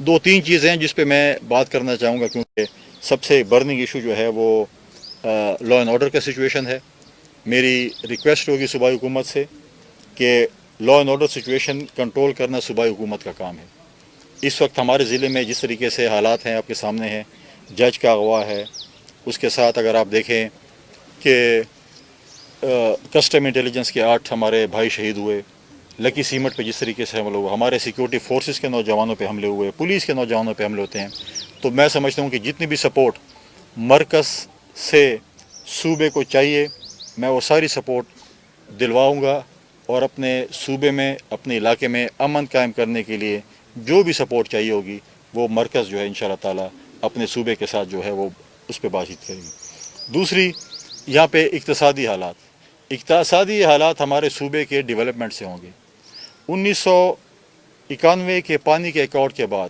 دو تین چیزیں ہیں جس پہ میں بات کرنا چاہوں گا، کیونکہ سب سے برننگ ایشو جو ہے وہ لا اینڈ آرڈر کا سچویشن ہے۔ میری ریکویسٹ ہوگی صوبائی حکومت سے کہ law and order situation control کرنا صوبائی حکومت کا کام ہے۔ اس وقت ہمارے ضلع میں جس طریقے سے حالات ہیں آپ کے سامنے ہیں، جج کا اغوا ہے، اس کے ساتھ اگر آپ دیکھیں کہ کسٹم انٹیلیجنس کے 8 ہمارے بھائی شہید ہوئے، لکی سیمٹ پہ جس طریقے سے حملے ہوئے، ہمارے سیکورٹی فورسز کے نوجوانوں پہ حملے ہوئے، پولیس کے نوجوانوں پہ حملے ہوتے ہیں، تو میں سمجھتا ہوں کہ جتنی بھی سپورٹ مرکز سے صوبے کو چاہیے، میں وہ ساری سپورٹ دلواؤں گا، اور اپنے صوبے میں، اپنے علاقے میں امن قائم کرنے کے لیے جو بھی سپورٹ چاہیے ہوگی وہ مرکز جو ہے انشاءاللہ تعالی اپنے صوبے کے ساتھ جو ہے وہ اس پہ بات چیت کرے گی۔ دوسری، یہاں پہ اقتصادی حالات ہمارے صوبے کے ڈیولپمنٹ سے ہوں گے۔ 1991 کے پانی کے ایکاٹ کے بعد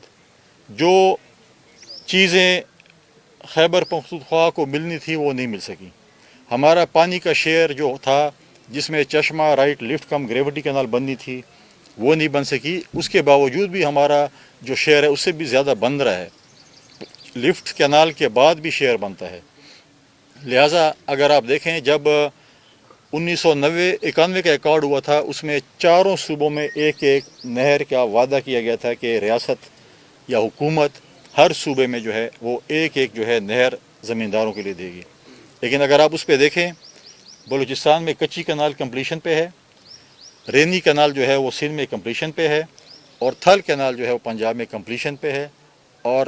جو چیزیں خیبر پختونخوا کو ملنی تھی وہ نہیں مل سکی۔ ہمارا پانی کا شیئر جو تھا، جس میں چشمہ رائٹ لفٹ کم گریوٹی کینال بننی تھی، وہ نہیں بن سکی۔ اس کے باوجود بھی ہمارا جو شیئر ہے اس سے بھی زیادہ بن رہا ہے، لفٹ کینال کے بعد بھی شیئر بنتا ہے۔ لہٰذا اگر آپ دیکھیں، جب 1991 کا ایکارڈ ہوا تھا، اس میں چاروں صوبوں میں ایک ایک نہر کا وعدہ کیا گیا تھا کہ ریاست یا حکومت ہر صوبے میں جو ہے وہ ایک ایک جو ہے نہر زمینداروں کے لیے دے گی۔ لیکن اگر آپ اس پہ دیکھیں، بلوچستان میں کچی کنال کمپلیشن پہ ہے، رینی کنال جو ہے وہ سندھ میں کمپلیشن پہ ہے، اور تھل کنال جو ہے وہ پنجاب میں کمپلیشن پہ ہے، اور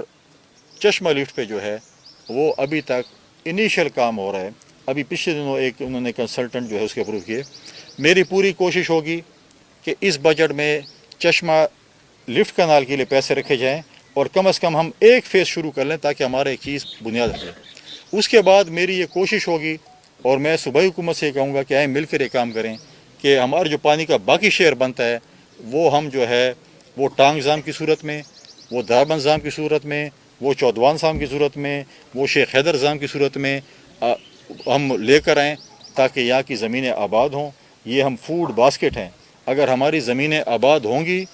چشمہ لفٹ پہ جو ہے وہ ابھی تک انیشیل کام ہو رہا ہے۔ ابھی پچھلے دنوں ایک انہوں نے کنسلٹنٹ جو ہے اس کے اپروو کیے۔ میری پوری کوشش ہوگی کہ اس بجٹ میں چشمہ لفٹ کنال کے لیے پیسے رکھے جائیں، اور کم از کم ہم ایک فیز شروع کر لیں تاکہ ہمارا ایک چیز بنیاد رکھے۔ اس کے بعد میری یہ کوشش ہوگی، اور میں صوبائی حکومت سے یہ کہوں گا کہ آئیں مل کر یہ کام کریں کہ ہمارا جو پانی کا باقی شیئر بنتا ہے وہ ہم جو ہے وہ ٹانگ نظام کی صورت میں، وہ داربند نظام کی صورت میں، وہ چودوان نظام کی صورت میں، وہ شیخ حیدر نظام کی صورت میں ہم لے کر آئیں، تاکہ یہاں کی زمینیں آباد ہوں۔ یہ ہم فوڈ باسکٹ ہیں، اگر ہماری زمینیں آباد ہوں گی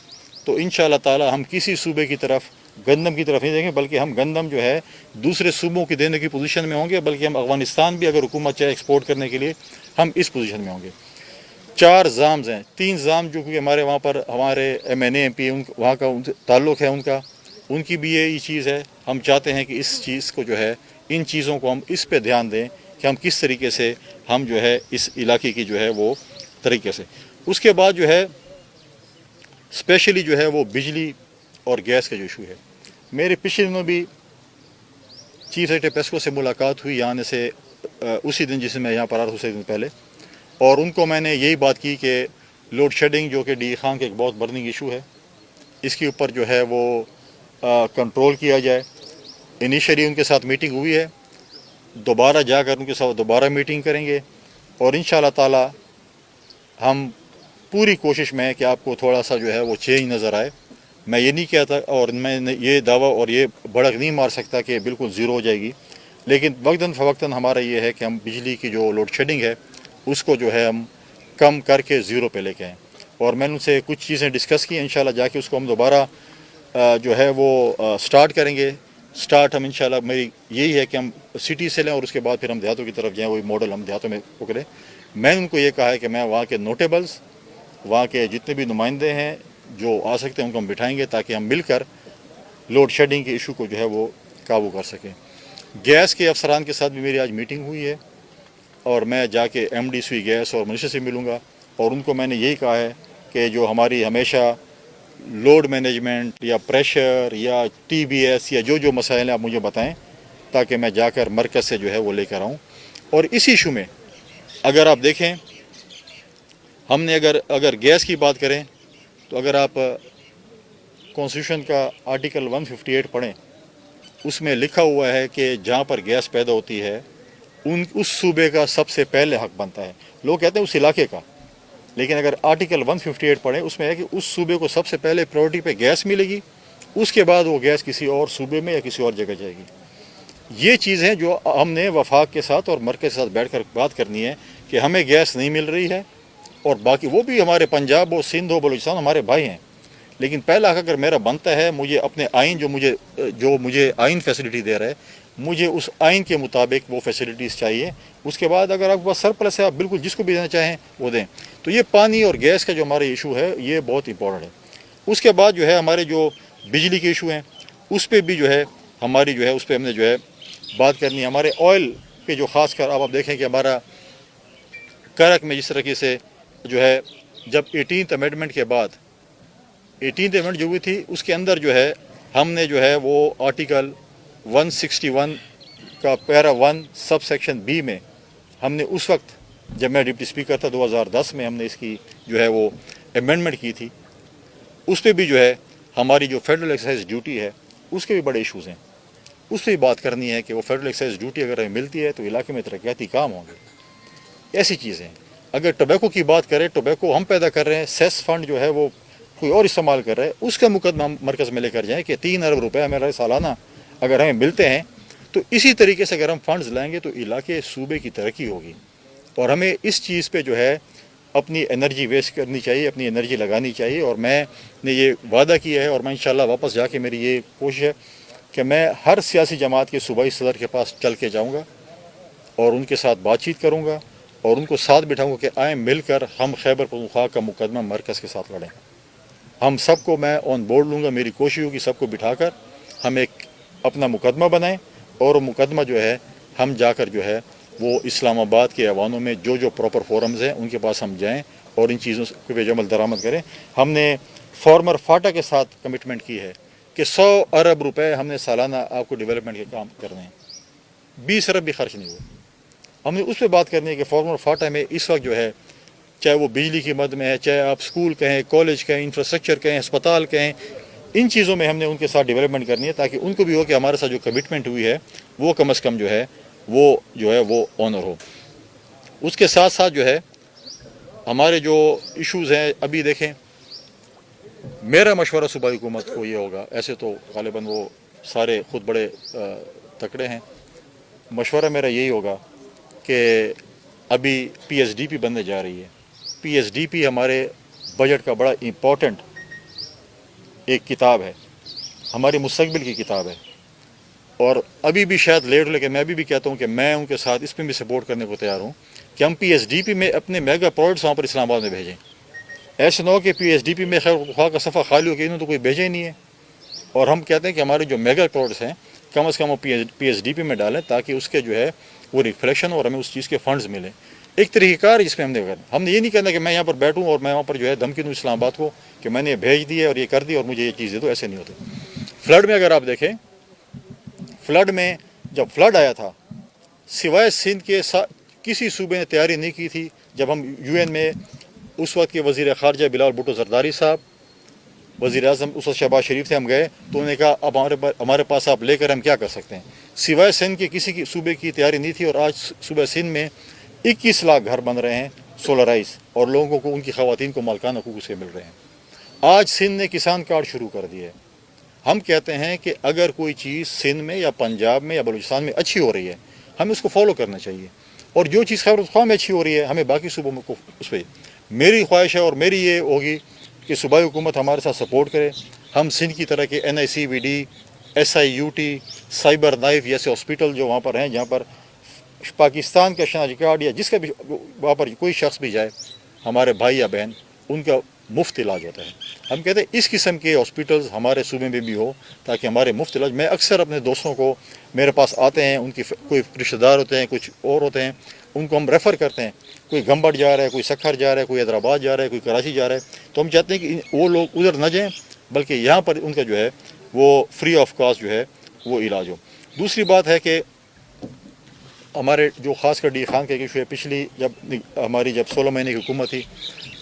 تو انشاءاللہ تعالی ہم کسی صوبے کی طرف گندم کی طرف نہیں دیں گے، بلکہ ہم گندم جو ہے دوسرے صوبوں کی دینے کی پوزیشن میں ہوں گے، بلکہ ہم افغانستان بھی اگر حکومت چاہے ایکسپورٹ کرنے کے لیے ہم اس پوزیشن میں ہوں گے۔ 4 ضامز ہیں، 3 ضام جو کہ ہمارے وہاں پر ہمارے M N A M P وہاں کا تعلق ہے، ان کی بھی یہ چیز ہے۔ ہم چاہتے ہیں کہ اس چیز کو جو ہے، ان چیزوں کو ہم اس پہ دھیان دیں کہ ہم کس طریقے سے ہم جو ہے اس علاقے کی جو ہے وہ طریقے سے۔ اس کے بعد جو ہے اسپیشلی جو ہے وہ بجلی اور گیس کا جو ایشو ہے، میرے پچھلے دنوں بھی چیف سیکرٹری پیسکو سے ملاقات ہوئی یہاں سے اسی دن جس میں یہاں پر آ رہا تھا، اسی دن پہلے، اور ان کو میں نے یہی بات کی کہ لوڈ شیڈنگ جو کہ ڈی خان کا ایک بہت برننگ ایشو ہے، اس کے اوپر جو ہے وہ کنٹرول کیا جائے۔ انیشیلی ان کے ساتھ میٹنگ ہوئی ہے، دوبارہ جا کر ان کے ساتھ دوبارہ میٹنگ کریں گے، اور انشاءاللہ تعالی ہم پوری کوشش میں ہے کہ آپ کو تھوڑا سا جو ہے وہ چینج نظر آئے۔ میں یہ نہیں کہتا، اور میں نے یہ دعویٰ اور یہ بڑک نہیں مار سکتا کہ بالکل زیرو ہو جائے گی، لیکن وقتاً فوقتاً ہمارا یہ ہے کہ ہم بجلی کی جو لوڈ شیڈنگ ہے اس کو جو ہے ہم کم کر کے زیرو پہ لے کے آئیں، اور میں نے ان سے کچھ چیزیں ڈسکس کی، انشاءاللہ جا کے اس کو ہم دوبارہ جو ہے وہ سٹارٹ کریں گے۔ سٹارٹ ہم انشاءاللہ میری یہی ہے کہ ہم سٹی سے لیں، اور اس کے بعد پھر ہم دیہاتوں کی طرف جائیں، وہی ماڈل ہم دیہاتوں میں پکڑیں۔ میں نے ان کو یہ کہا ہے کہ میں وہاں کے نوٹیبلز، وہاں کے جتنے بھی نمائندے ہیں جو آ سکتے ہیں ان کو ہم بٹھائیں گے، تاکہ ہم مل کر لوڈ شیڈنگ کے ایشو کو جو ہے وہ قابو کر سکیں۔ گیس کے افسران کے ساتھ بھی میری آج میٹنگ ہوئی ہے، اور میں جا کے ایم ڈی سی گیس اور منسٹر سے ملوں گا، اور ان کو میں نے یہی کہا ہے کہ جو ہماری ہمیشہ لوڈ مینجمنٹ یا پریشر یا ٹی بی ایس یا جو مسائل ہیں آپ مجھے بتائیں، تاکہ میں جا کر مرکز سے جو ہے وہ لے کر آؤں۔ اور اس ایشو میں اگر آپ دیکھیں، ہم نے اگر گیس کی بات کریں تو اگر آپ کانسٹیٹیوشن کا آرٹیکل 158 پڑھیں، اس میں لکھا ہوا ہے کہ جہاں پر گیس پیدا ہوتی ہے اس صوبے کا سب سے پہلے حق بنتا ہے۔ لوگ کہتے ہیں اس علاقے کا، لیکن اگر آرٹیکل 158 پڑھیں اس میں ہے کہ اس صوبے کو سب سے پہلے پرائورٹی پہ گیس ملے گی، اس کے بعد وہ گیس کسی اور صوبے میں یا کسی اور جگہ جائے گی۔ یہ چیزیں جو ہم نے وفاق کے ساتھ اور مرکز کے ساتھ بیٹھ کر بات کرنی ہے کہ ہمیں گیس نہیں مل رہی ہے، اور باقی وہ بھی ہمارے پنجاب ہو، سندھ ہو، بلوچستان ہمارے بھائی ہیں، لیکن پہلا حق اگر میرا بنتا ہے، مجھے اپنے آئین جو مجھے آئین فیسلٹی دے رہا ہے، مجھے اس آئین کے مطابق وہ فیسلٹیز چاہیے۔ اس کے بعد اگر آپ کے پاس سرپلس ہے، آپ بالکل جس کو بھی دینا چاہیں وہ دیں۔ تو یہ پانی اور گیس کا جو ہمارا ایشو ہے یہ بہت امپورٹنٹ ہے۔ اس کے بعد جو ہے ہمارے جو بجلی کے ایشو ہیں اس پہ بھی جو ہے ہماری جو ہے اس پہ ہم نے جو ہے بات کرنی ہے۔ ہمارے آئل پہ جو خاص کر اب آپ دیکھیں کہ ہمارا کرک میں جس طریقے سے جو ہے جب 18th امینڈمنٹ کے بعد 18th امینڈمنٹ جو ہوئی تھی اس کے اندر جو ہے ہم نے جو ہے وہ آرٹیکل 161 کا پیرا 1 سب سیکشن بی میں ہم نے اس وقت جب میں ڈپٹی اسپیکر تھا 2010 میں ہم نے اس کی جو ہے وہ امینڈمنٹ کی تھی۔ اس پہ بھی جو ہے ہماری جو فیڈرل ایکسائز ڈیوٹی ہے اس کے بھی بڑے ایشوز ہیں، اس پہ بھی بات کرنی ہے کہ وہ فیڈرل ایکسائز ڈیوٹی اگر ہمیں ملتی ہے تو علاقے میں ترقیاتی کام ہوں گے۔ ایسی چیزیں اگر ٹوبیکو کی بات کریں، ٹوبیکو ہم پیدا کر رہے ہیں، سیس فنڈ جو ہے وہ کوئی اور استعمال کر رہا ہے، اس کا مقدمہ مرکز میں لے کر جائیں کہ 3 ارب روپے ہمیں سالانہ اگر ہمیں ملتے ہیں تو اسی طریقے سے اگر ہم فنڈز لائیں گے تو علاقے صوبے کی ترقی ہوگی۔ اور ہمیں اس چیز پہ جو ہے اپنی انرجی ویسٹ کرنی چاہیے، اپنی انرجی لگانی چاہیے۔ اور میں نے یہ وعدہ کیا ہے اور میں انشاءاللہ واپس جا کے میری یہ کوشش ہے کہ میں ہر سیاسی جماعت کے صوبائی صدر کے پاس چل کے جاؤں گا اور ان کے ساتھ بات چیت کروں گا اور ان کو ساتھ بٹھاؤں گا کہ آئیں مل کر ہم خیبر پختونخوا کا مقدمہ مرکز کے ساتھ لڑیں۔ ہم سب کو میں آن بورڈ لوں گا، میری کوشش ہوگی سب کو بٹھا کر ہم ایک اپنا مقدمہ بنائیں اور وہ مقدمہ جو ہے ہم جا کر جو ہے وہ اسلام آباد کے ایوانوں میں جو پراپر فورمز ہیں ان کے پاس ہم جائیں اور ان چیزوں پہ عمل درآمد کریں۔ ہم نے فارمر فاٹا کے ساتھ کمٹمنٹ کی ہے کہ 100 ارب روپے ہم نے سالانہ آپ کو ڈیولپمنٹ کے کام کرنے ہیں، 20 ارب بھی خرچ نہیں ہوئے۔ ہم نے اس پہ بات کرنی ہے کہ فارمر فاٹا میں اس وقت جو ہے چاہے وہ بجلی کی مد میں ہے، چاہے آپ اسکول کہیں، کالج کہیں، انفراسٹرکچر کہیں، ہسپتال کہیں، ان چیزوں میں ہم نے ان کے ساتھ ڈیولپمنٹ کرنی ہے تاکہ ان کو بھی ہو کہ ہمارے ساتھ جو کمٹمنٹ ہوئی ہے وہ کم از کم جو ہے وہ آنر ہو۔ اس کے ساتھ ساتھ جو ہے ہمارے جو ایشوز ہیں، ابھی دیکھیں میرا مشورہ صوبائی حکومت کو یہ ہوگا، ایسے تو غالباً وہ سارے خود بڑے تکڑے ہیں، مشورہ میرا یہی ہوگا کہ ابھی پی ایس ڈی پی بننے جا رہی ہے۔ پی ایس ڈی پی ہمارے بجٹ کا بڑا امپورٹنٹ ایک کتاب ہے، ہماری مستقبل کی کتاب ہے، اور ابھی بھی شاید لیٹ ہو لیکن میں ابھی بھی کہتا ہوں کہ میں ان کے ساتھ اس میں بھی سپورٹ کرنے کو تیار ہوں کہ ہم پی ایس ڈی پی میں اپنے میگا پروجیکٹس وہاں پر اسلام آباد میں بھیجیں۔ ایسے نہ ہو کہ پی ایس ڈی پی میں خیر خواہ کا صفحہ خالی ہو کہ انہوں تو کوئی بھیجا ہی نہیں ہے، اور ہم کہتے ہیں کہ ہمارے جو میگا پروجیکٹس ہیں کم از کم وہ پی ایس ڈی پی میں ڈالیں تاکہ اس کے جو ہے وہ ریفلیکشن اور ہمیں اس چیز کے فنڈز ملیں۔ ایک طریقہ کار جس میں ہم نے یہ نہیں کہنا کہ میں یہاں پر بیٹھوں اور میں وہاں پر جو ہے دھمکی دوں اسلام آباد کو کہ میں نے یہ بھیج دی ہے اور یہ کر دی اور مجھے یہ چیز دے دو، ایسے نہیں ہوتے۔ فلڈ میں اگر آپ دیکھیں، فلڈ میں جب فلڈ آیا تھا سوائے سندھ کے کسی صوبے نے تیاری نہیں کی تھی۔ جب ہم یو این میں اس وقت کے وزیر خارجہ بلال بھٹو زرداری صاحب، وزیر اعظم اس وقت شہباز شریف تھے، ہم گئے تو انہوں نے کہا اب ہمارے پاس آپ لے کر ہم کیا کر سکتے ہیں۔ سوائے سندھ کے کسی کی صوبے کی تیاری نہیں تھی، اور آج صوبہ سندھ میں 21 لاکھ گھر بن رہے ہیں سولرائز، اور لوگوں کو ان کی خواتین کو مالکان حقوق سے مل رہے ہیں۔ آج سندھ نے کسان کارڈ شروع کر دیے۔ ہم کہتے ہیں کہ اگر کوئی چیز سندھ میں یا پنجاب میں یا بلوچستان میں اچھی ہو رہی ہے ہمیں اس کو فالو کرنا چاہیے، اور جو چیز خیبر پختونخوا میں اچھی ہو رہی ہے ہمیں باقی صوبوں میں اس پہ میری خواہش ہے اور میری یہ ہوگی کہ صوبائی حکومت ہمارے ساتھ سپورٹ کرے۔ ہم سندھ کی طرح کے N I C V D, S I U T, cyber knife جیسے ہاسپٹل جو وہاں پر ہیں جہاں پر پاکستان کا شناختی کارڈ یا جس کا بھی وہاں پر کوئی شخص بھی جائے، ہمارے بھائی یا بہن، ان کا مفت علاج ہوتا ہے۔ ہم کہتے ہیں اس قسم کے ہاسپٹلز ہمارے صوبے میں بھی ہو تاکہ ہمارے مفت علاج، میں اکثر اپنے دوستوں کو میرے پاس آتے ہیں، ان کی کوئی رشتہ دار ہوتے ہیں، کچھ اور ہوتے ہیں، ان کو ہم ریفر کرتے ہیں، کوئی گمبٹ جا رہا ہے، کوئی سکھر جا رہا ہے، کوئی حیدرآباد جا رہا ہے، کوئی کراچی جا رہا ہے، تو ہم چاہتے ہیں کہ وہ لوگ ادھر نہ جائیں بلکہ یہاں پر ان کا جو ہے وہ فری آف کاسٹ جو ہے وہ علاج ہو۔ دوسری بات ہے کہ ہمارے جو خاص کر ڈی خان کا ایشو ہے، پچھلی جب 16 مہینے کی حکومت تھی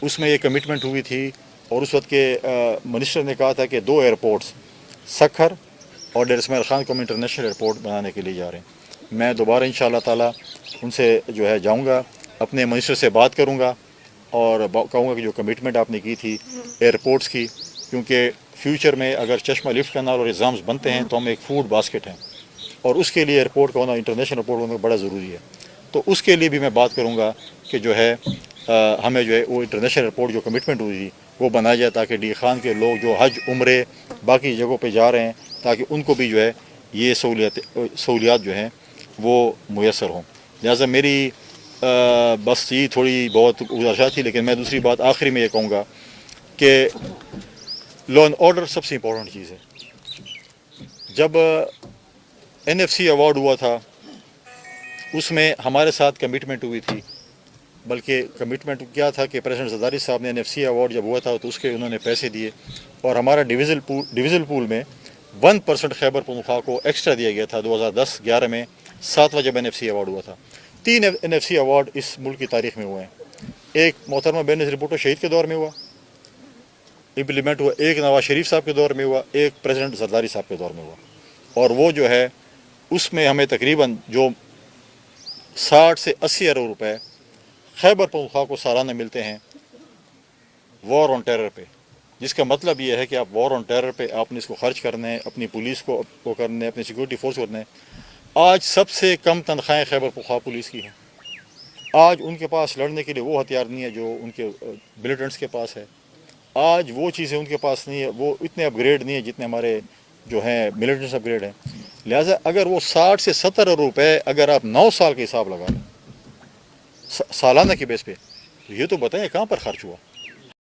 اس میں یہ کمٹمنٹ ہوئی تھی، اور اس وقت کے منسٹر نے کہا تھا کہ 2 ایئرپورٹس سکھر اور ڈیر اسماعیل خان کو ہم انٹرنیشنل ایئرپورٹ بنانے کے لیے جا رہے ہیں۔ میں دوبارہ انشاءاللہ تعالی ان سے جو ہے جاؤں گا، اپنے منسٹر سے بات کروں گا اور کہوں گا کہ جو کمٹمنٹ آپ نے کی تھی ایئرپورٹس کی، کیونکہ فیوچر میں اگر چشمہ لفٹ کنال اور ایگزامز بنتے ہیں تو ہم ایک فوڈ باسکٹ ہیں، اور اس کے لیے ایئرپورٹ کا ہونا، انٹرنیشنل ایئرپورٹ ہونا بڑا ضروری ہے۔ تو اس کے لیے بھی میں بات کروں گا کہ جو ہے ہمیں جو ہے وہ انٹرنیشنل ایئرپورٹ جو کمٹمنٹ ہوئی تھی وہ بنایا جائے تاکہ ڈی خان کے لوگ جو حج عمرے باقی جگہوں پہ جا رہے ہیں تاکہ ان کو بھی جو ہے یہ سہولیات جو ہیں وہ میسر ہوں. لہٰذا میری بس یہ تھوڑی بہت گزارشات تھی، لیکن میں دوسری بات آخری میں یہ کہوں گا کہ لا اینڈ آرڈر سب سے امپورٹنٹ چیز ہے. جب NFC ایوارڈ ہوا تھا اس میں ہمارے ساتھ کمٹمنٹ ہوئی تھی، بلکہ کمٹمنٹ کیا تھا کہ پریزیڈنٹ زرداری صاحب نے NFC ایوارڈ جب ہوا تھا تو اس کے انہوں نے پیسے دیے، اور ہمارا ڈویژل پول میں 1% خیبر پختونخوا کو ایکسٹرا دیا گیا تھا. 2010-11 میں 7واں جب NFC ایوارڈ ہوا تھا. 3 NFC ایوارڈ اس ملک کی تاریخ میں ہوئے ہیں. ایک محترمہ بینظیر بھٹو شہید کے دور میں ہوا، امپلیمنٹ ہوا. ایک نواز شریف صاحب کے دور میں ہوا. ایک پریزیڈنٹ زرداری صاحب کے دور میں ہوا. اور وہ جو ہے اس میں ہمیں تقریباً جو 60 سے 80 ارب روپے خیبر پختونخوا کو سالانہ ملتے ہیں وار آن ٹیرر پہ، جس کا مطلب یہ ہے کہ آپ وار آن ٹیرر پہ آپ نے اس کو خرچ کرنا ہے، اپنی پولیس کو کرنا ہے، اپنی سیکورٹی فورس کو کرنا ہے. آج سب سے کم تنخواہیں خیبر پختونخوا پولیس کی ہیں. آج ان کے پاس لڑنے کے لیے وہ ہتھیار نہیں ہے جو ان کے ملیٹنٹس کے پاس ہے. آج وہ چیزیں ان کے پاس نہیں ہے، وہ اتنے اپ گریڈ نہیں ہے جتنے ہمارے جو ہیں ملیٹنٹس اپ گریڈ ہیں. لہٰذا اگر وہ 60 سے 70 ارب روپے اگر آپ 9 سال کے حساب لگا لیں سالانہ کی بیس پہ، تو یہ تو بتائیں کہاں پر خرچ ہوا.